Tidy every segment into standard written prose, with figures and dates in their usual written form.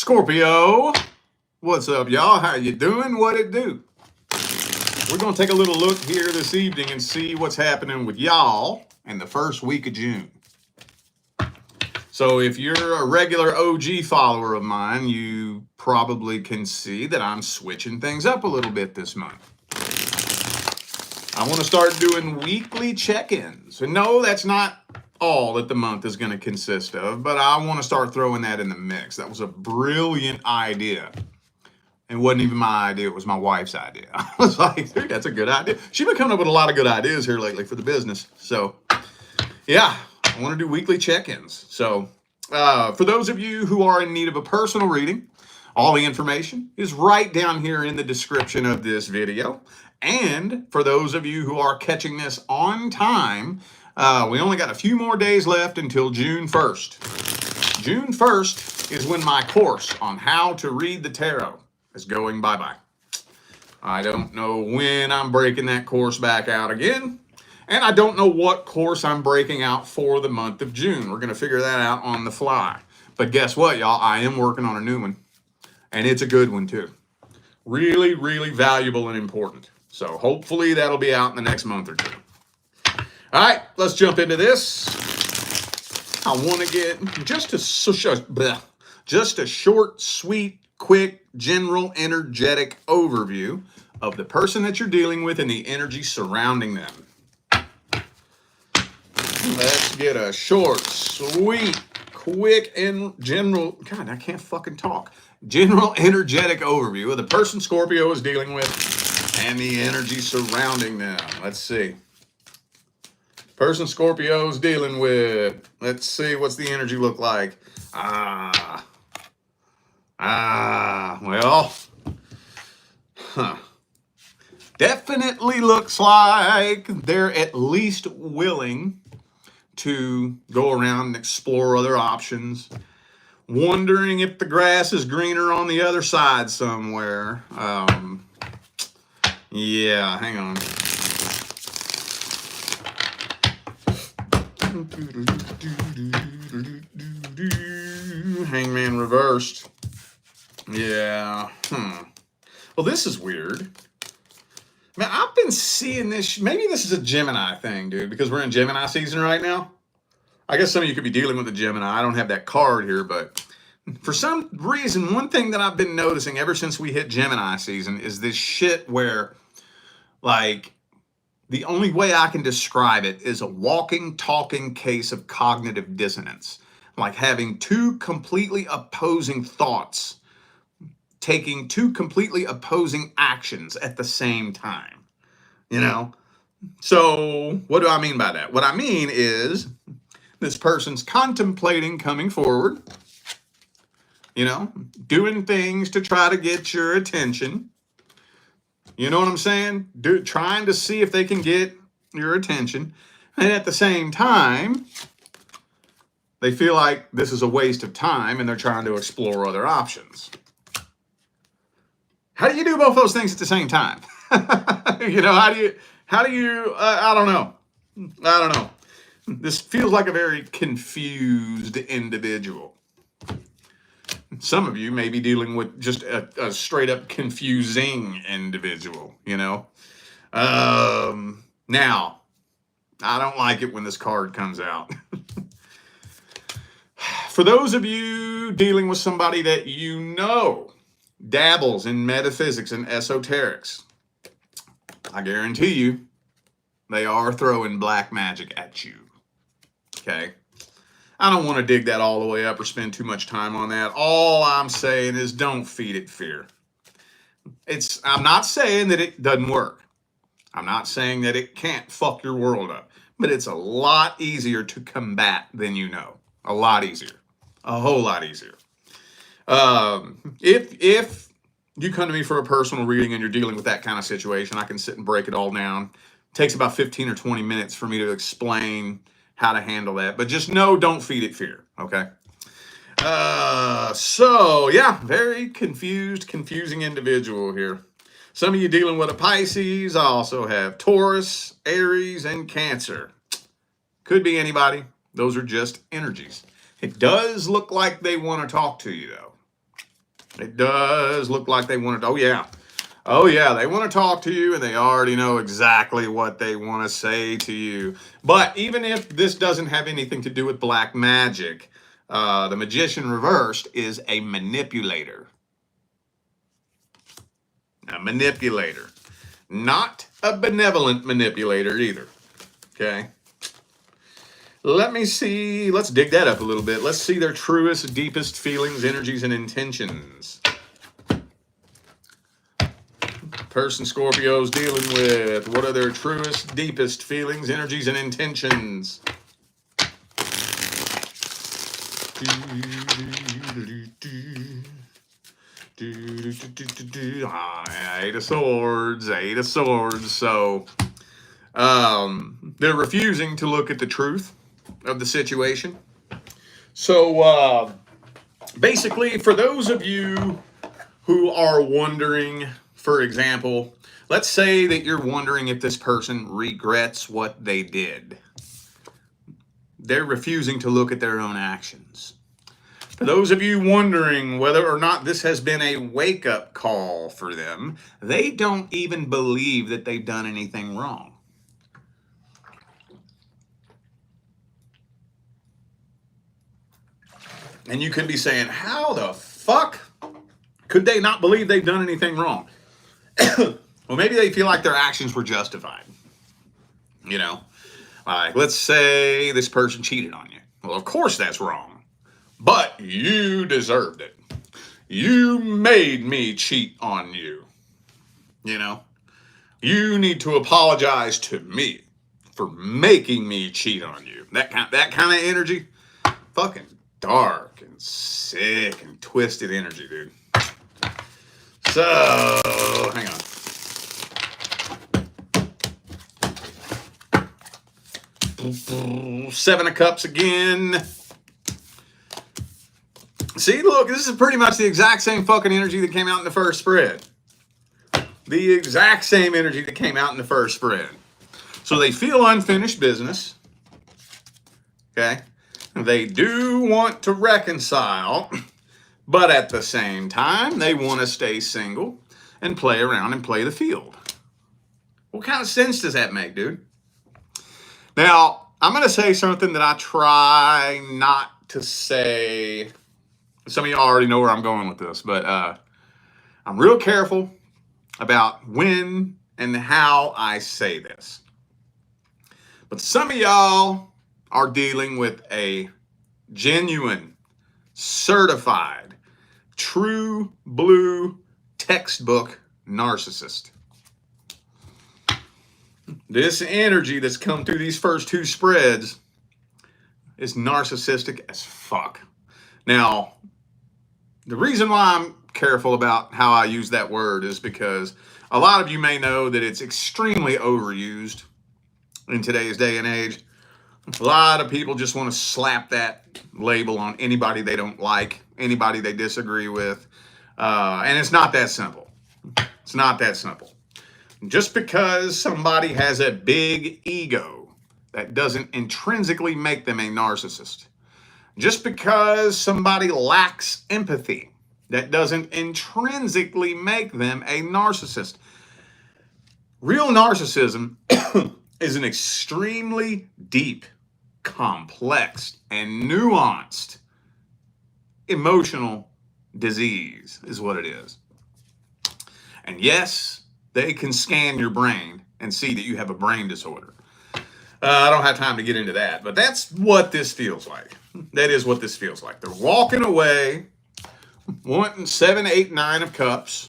Scorpio, what's up, y'all? How you doing? What it do? We're going to take a little look here this evening and see what's happening with y'all in the first week of June. So if you're a regular OG follower of mine, you probably can see that I'm switching things up a little bit this month. I want to start doing weekly check-ins. And no, that's not all that the month is going to consist of, but I want to start throwing that in the mix. That was a brilliant idea. It wasn't even my idea, it was my wife's idea. I was like, dude, that's a good idea. She's been coming up with a lot of good ideas here lately for the business. So, yeah, I want to do weekly check-ins. So, for those of you who are in need of a personal reading, all the information is right down here in the description of this video. And for those of you who are catching this on time, we only got a few more days left until June 1st. June 1st is when my course on how to read the tarot is going bye-bye. I don't know when I'm breaking that course back out again. And I don't know what course I'm breaking out for the month of June. We're going to figure that out on the fly. But guess what, y'all? I am working on a new one. And it's a good one, too. Really, really valuable and important. So hopefully that'll be out in the next month or two. All right, let's jump into this. I want to get just a short, sweet, quick, general, energetic overview of the person that you're dealing with and the energy surrounding them. Let's get a short, sweet, quick, and general, God, I can't fucking talk. General energetic overview of the person Scorpio is dealing with and the energy surrounding them. Let's see. Person Scorpio's dealing with. Let's see, what's the energy look like? Well, definitely looks like they're at least willing to go around and explore other options, wondering if the grass is greener on the other side somewhere. Yeah, hang on. Hangman reversed. Yeah. Well, this is weird. Man, I've been seeing this. Maybe this is a Gemini thing, dude, because we're in Gemini season right now. I guess some of you could be dealing with a Gemini. I don't have that card here, but for some reason, one thing that I've been noticing ever since we hit Gemini season is this shit where, like, the only way I can describe it is a walking, talking case of cognitive dissonance. Like having two completely opposing thoughts, taking two completely opposing actions at the same time. You know? So, what do I mean by that? What I mean is this person's contemplating coming forward, you know, doing things to try to get your attention. You know what I'm saying? Trying to see if they can get your attention. And at the same time, they feel like this is a waste of time and they're trying to explore other options. How do you do both those things at the same time? You know, how do you, I don't know. This feels like a very confused individual. Some of you may be dealing with just a straight up confusing individual, you know. Now, I don't like it when this card comes out. For those of you dealing with somebody that you know dabbles in metaphysics and esoterics, I guarantee you they are throwing black magic at you. Okay? I don't want to dig that all the way up or spend too much time on that. All I'm saying is don't feed it fear. I'm not saying that it doesn't work. I'm not saying that it can't fuck your world up. But it's a lot easier to combat than you know. A lot easier. A whole lot easier. If you come to me for a personal reading and you're dealing with that kind of situation, I can sit and break it all down. It takes about 15 or 20 minutes for me to explain how to handle that. But just know, don't feed it fear, okay? So, yeah, very confusing individual here. Some of you dealing with a Pisces. I also have Taurus, Aries, and Cancer. Could be anybody. Those are just energies. It does look like they want to talk to you, though. It does look like they want to, oh yeah. Oh yeah, they want to talk to you and they already know exactly what they want to say to you. But even if this doesn't have anything to do with black magic, the magician reversed is a manipulator. A manipulator. Not a benevolent manipulator either. Okay? Let me see. Let's dig that up a little bit. Let's see their truest, deepest feelings, energies, and intentions. Person Scorpio's dealing with. What are their truest, deepest feelings, energies, and intentions? Eight of Swords, Eight of Swords. So, they're refusing to look at the truth of the situation. So, basically, for those of you who are wondering, for example, let's say that you're wondering if this person regrets what they did. They're refusing to look at their own actions. For those of you wondering whether or not this has been a wake-up call for them, they don't even believe that they've done anything wrong. And you could be saying, how the fuck could they not believe they've done anything wrong? Well, maybe they feel like their actions were justified. You know, like let's say this person cheated on you. Well, of course that's wrong, but you deserved it. You made me cheat on you. You know, you need to apologize to me for making me cheat on you. That kind of energy, fucking dark and sick and twisted energy, dude. So, hang on. Seven of Cups again. See, look, this is pretty much the exact same fucking energy that came out in the first spread. The exact same energy that came out in the first spread. So they feel unfinished business. Okay? They do want to reconcile, but at the same time, they want to stay single and play around and play the field. What kind of sense does that make, dude? Now, I'm going to say something that I try not to say. Some of y'all already know where I'm going with this, but I'm real careful about when and how I say this. But some of y'all are dealing with a genuine, certified, true blue textbook narcissist. This energy that's come through these first two spreads is narcissistic as fuck. Now, the reason why I'm careful about how I use that word is because a lot of you may know that it's extremely overused in today's day and age. A lot of people just want to slap that label on anybody they don't like, anybody they disagree with. And it's not that simple. It's not that simple. Just because somebody has a big ego, that doesn't intrinsically make them a narcissist. Just because somebody lacks empathy, that doesn't intrinsically make them a narcissist. Real narcissism is an extremely deep, complex, and nuanced emotional disease is what it is. And yes, they can scan your brain and see that you have a brain disorder. I don't have time to get into that, but that's what this feels like. That is what this feels like. They're walking away, wanting 7, 8, 9 of Cups,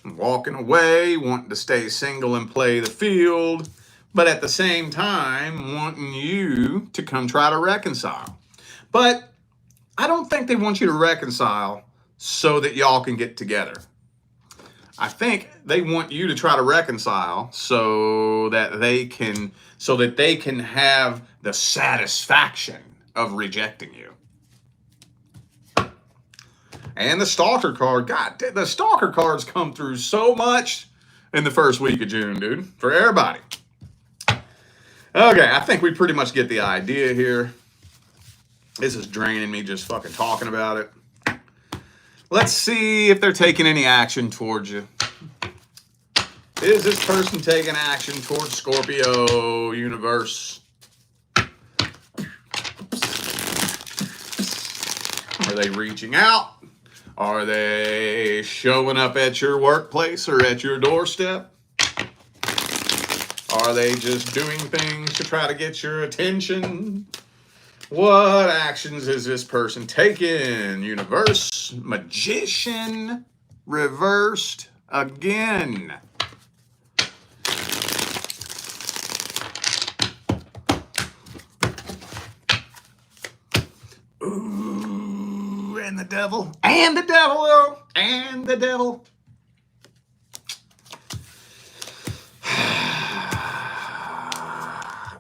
walking away, wanting to stay single and play the field, but at the same time, wanting you to come try to reconcile. But I don't think they want you to reconcile so that y'all can get together. I think they want you to try to reconcile so that they can have the satisfaction of rejecting you. And the Stalker card, God, the Stalker cards come through so much in the first week of June, dude, for everybody. Okay, I think we pretty much get the idea here. This is draining me just fucking talking about it. Let's see if they're taking any action towards you. Is this person taking action towards Scorpio, universe? Are they reaching out? Are they showing up at your workplace or at your doorstep? Are they just doing things to try to get your attention? What actions is this person taking? Universe, Magician, reversed again. Ooh, and the devil. And the devil, though. And the devil.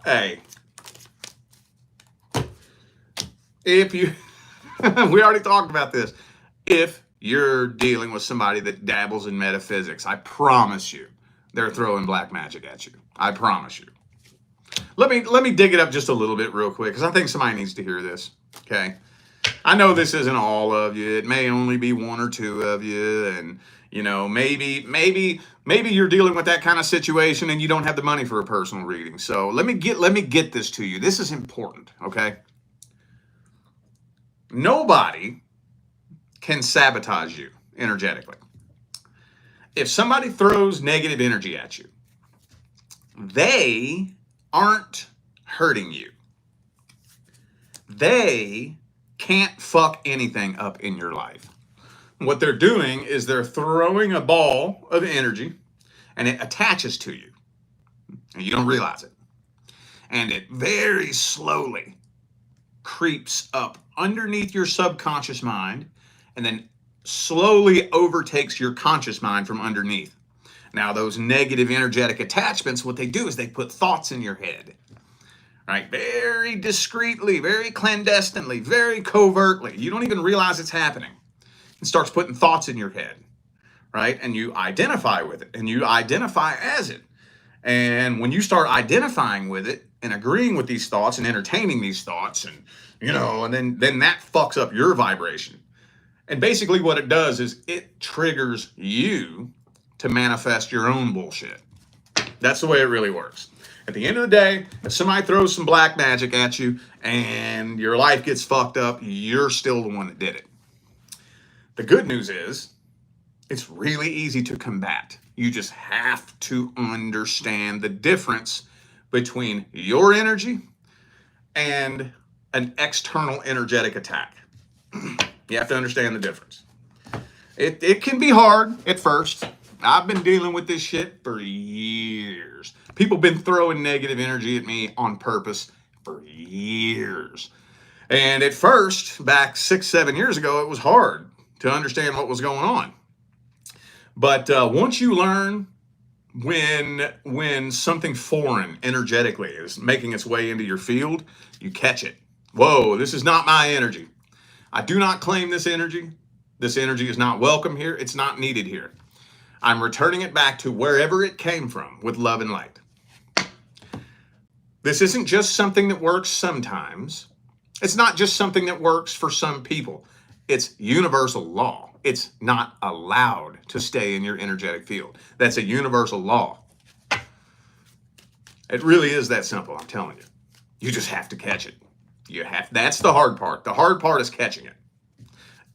Hey. If you, we already talked about this. If you're dealing with somebody that dabbles in metaphysics, I promise you, they're throwing black magic at you. I promise you. Let me dig it up just a little bit real quick, because I think somebody needs to hear this. Okay. I know this isn't all of you. It may only be one or two of you, and you know, maybe you're dealing with that kind of situation and you don't have the money for a personal reading. So let me get this to you. This is important, okay? Nobody can sabotage you energetically. If somebody throws negative energy at you, they aren't hurting you. They can't fuck anything up in your life. What they're doing is they're throwing a ball of energy and it attaches to you. And you don't realize it. And it very slowly creeps up underneath your subconscious mind and then slowly overtakes your conscious mind from underneath. Now, those negative energetic attachments, what they do is they put thoughts in your head, right? Very discreetly, very clandestinely, very covertly. You don't even realize it's happening. It starts putting thoughts in your head, right? And you identify with it, and you identify as it. And when you start identifying with it and agreeing with these thoughts and entertaining these thoughts, and you know, and then that fucks up your vibration. And basically what it does is it triggers you to manifest your own bullshit. That's the way it really works. At the end of the day, if somebody throws some black magic at you and your life gets fucked up, you're still the one that did it. The good news is it's really easy to combat. You just have to understand the difference between your energy and an external energetic attack. You have to understand the difference. It can be hard at first. I've been dealing with this shit for years. People been throwing negative energy at me on purpose for years. And at first, back 6-7 years ago, it was hard to understand what was going on. But once you learn when something foreign energetically is making its way into your field, you catch it. Whoa, this is not my energy. I do not claim this energy. This energy is not welcome here. It's not needed here. I'm returning it back to wherever it came from with love and light. This isn't just something that works sometimes. It's not just something that works for some people. It's universal law. It's not allowed to stay in your energetic field. That's a universal law. It really is that simple, I'm telling you. You just have to catch it. That's the hard part. The hard part is catching it.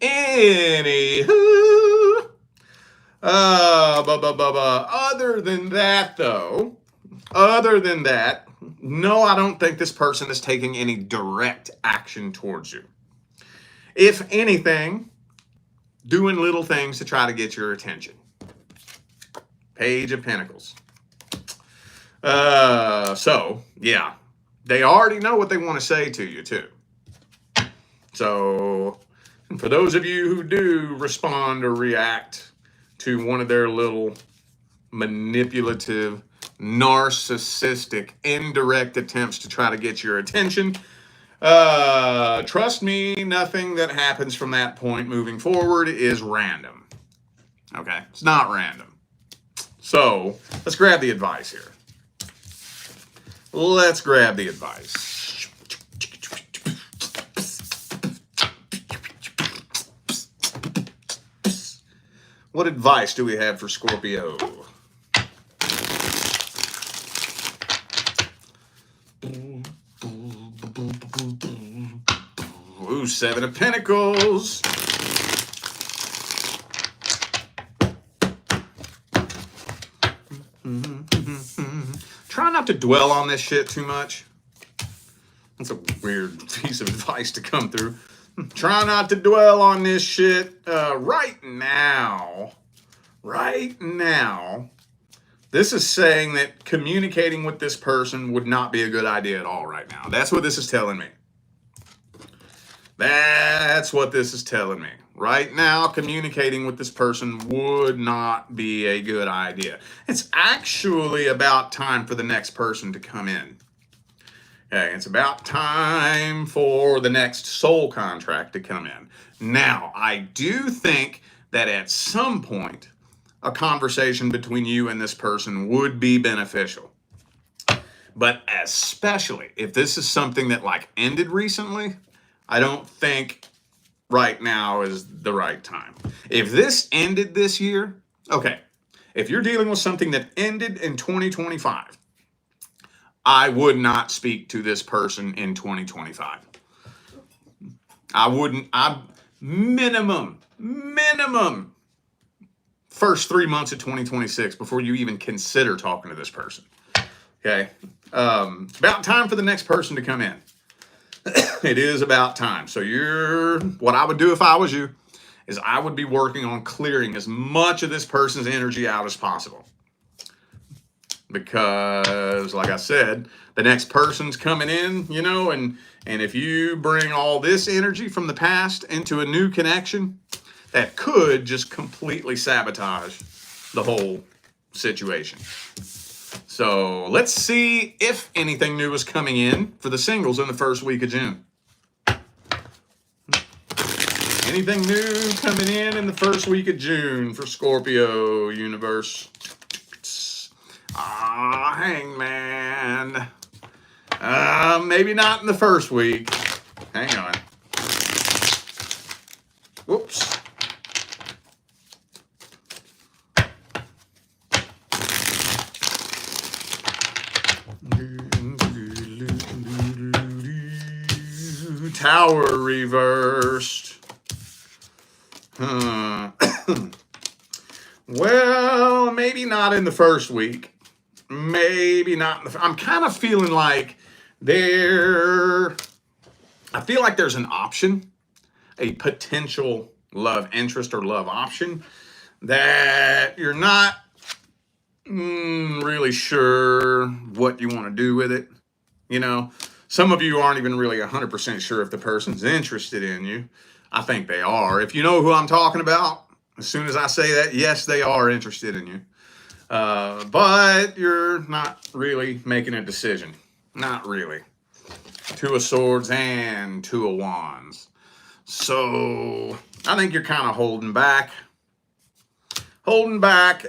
Anywho, other than that, no, I don't think this person is taking any direct action towards you. If anything, doing little things to try to get your attention. Page of Pentacles. So, yeah, they already know what they want to say to you, too. So, for those of you who do respond or react to one of their little manipulative, narcissistic, indirect attempts to try to get your attention, trust me, nothing that happens from that point moving forward is random. Okay, it's not random. So, let's grab the advice here. Let's grab the advice. What advice do we have for Scorpio? Ooh, 7 of Pentacles. Try not to dwell on this shit too much. That's a weird piece of advice to come through. Try not to dwell on this shit right now. Right now. This is saying that communicating with this person would not be a good idea at all right now. That's what this is telling me. That's what this is telling me. Right now, communicating with this person would not be a good idea. It's actually about time for the next person to come in. Okay, it's about time for the next soul contract to come in. Now, I do think that at some point, a conversation between you and this person would be beneficial. But especially if this is something that like ended recently, I don't think right now is the right time. If this ended this year, okay, if you're dealing with something that ended in 2025, I would not speak to this person in 2025. I wouldn't. Minimum first 3 months of 2026 before you even consider talking to this person. Okay, it's about time for the next person to come in. It is about time. So what I would do if I was you is I would be working on clearing as much of this person's energy out as possible. Because, like I said, the next person's coming in, you know, and if you bring all this energy from the past into a new connection, that could just completely sabotage the whole situation. So let's see if anything new is coming in for the singles in the first week of June. Anything new coming in the first week of June for Scorpio universe? Hangman. Maybe not in the first week. Hang on. Whoops. Tower reversed. Well, maybe not in the first week. Maybe not in the... I'm kind of feeling like I feel like there's an option, a potential love interest or love option that you're not really sure what you want to do with it. You know, some of you aren't even really 100% sure if the person's interested in you. I think they are. If you know who I'm talking about, as soon as I say that, yes, they are interested in you. But you're not really making a decision. Not really. 2 of Swords and 2 of Wands. So I think you're kind of holding back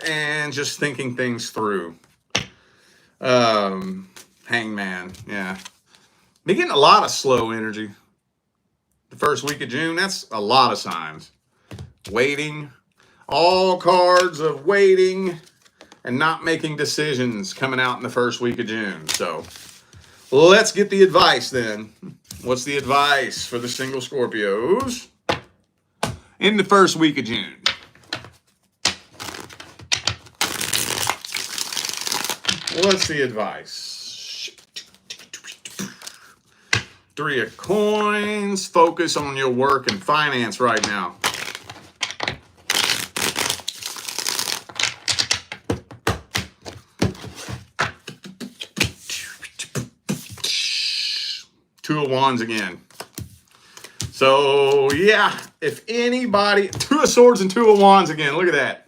and just thinking things through. Hangman, yeah. Be getting a lot of slow energy. The first week of June, that's a lot of signs. Waiting. All cards of waiting and not making decisions coming out in the first week of June. So let's get the advice then. What's the advice for the single Scorpios in the first week of June? What's the advice? 3 of Coins. Focus on your work and finance right now. Two of Wands again. So, yeah, if anybody... 2 of Swords and 2 of Wands again. Look at that.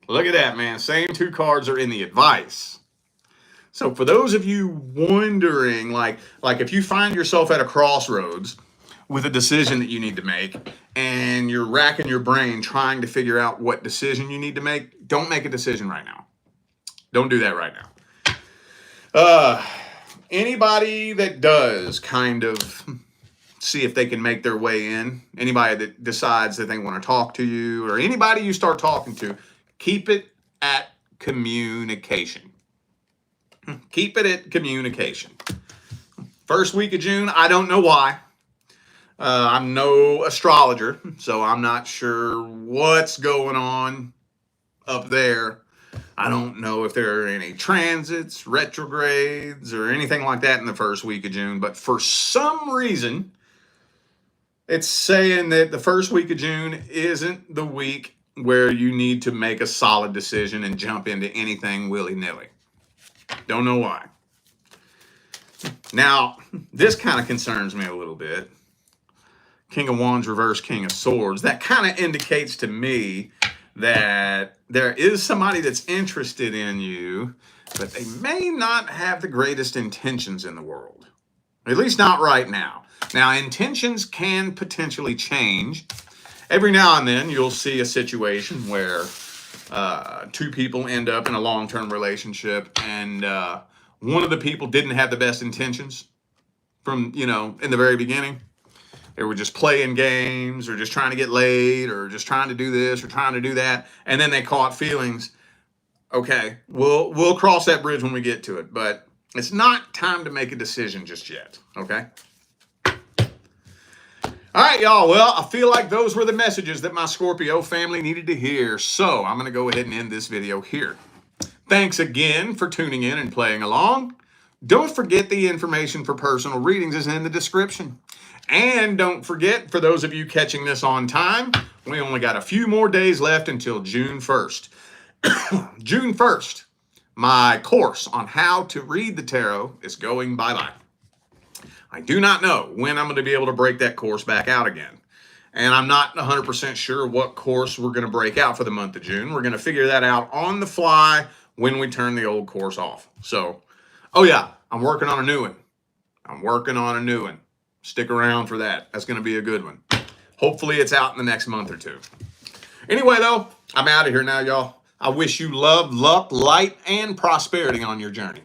Look at that, man. Same 2 cards are in the advice. So for those of you wondering, like if you find yourself at a crossroads with a decision that you need to make and you're racking your brain trying to figure out what decision you need to make, don't make a decision right now. Don't do that right now. Anybody that does kind of see if they can make their way in. Anybody that decides that they want to talk to you, or anybody you start talking to, keep it at communication. Keep it at communication. First week of June, I don't know why. I'm no astrologer, so I'm not sure what's going on up there. I don't know if there are any transits, retrogrades, or anything like that in the first week of June, but for some reason, it's saying that the first week of June isn't the week where you need to make a solid decision and jump into anything willy-nilly. Don't know why. Now, this kind of concerns me a little bit. King of Wands reverse King of Swords. That kind of indicates to me that there is somebody that's interested in you, but they may not have the greatest intentions in the world. At least not right now. Now, intentions can potentially change. Every now and then, you'll see a situation where two people end up in a long-term relationship, and one of the people didn't have the best intentions from, in the very beginning. They were just playing games, or just trying to get laid, or just trying to do this, or trying to do that. And then they caught feelings. Okay, we'll cross that bridge when we get to it. But it's not time to make a decision just yet. Okay? All right, y'all. Well, I feel like those were the messages that my Scorpio family needed to hear. So I'm going to go ahead and end this video here. Thanks again for tuning in and playing along. Don't forget the information for personal readings is in the description. And don't forget, for those of you catching this on time, we only got a few more days left until June 1st. June 1st, my course on how to read the tarot is going bye-bye. I do not know when I'm going to be able to break that course back out again. And I'm not 100% sure what course we're going to break out for the month of June. We're going to figure that out on the fly when we turn the old course off. So, oh yeah, I'm working on a new one. Stick around for that. That's going to be a good one. Hopefully it's out in the next month or two. Anyway, though, I'm out of here now, y'all. I wish you love, luck, light, and prosperity on your journey.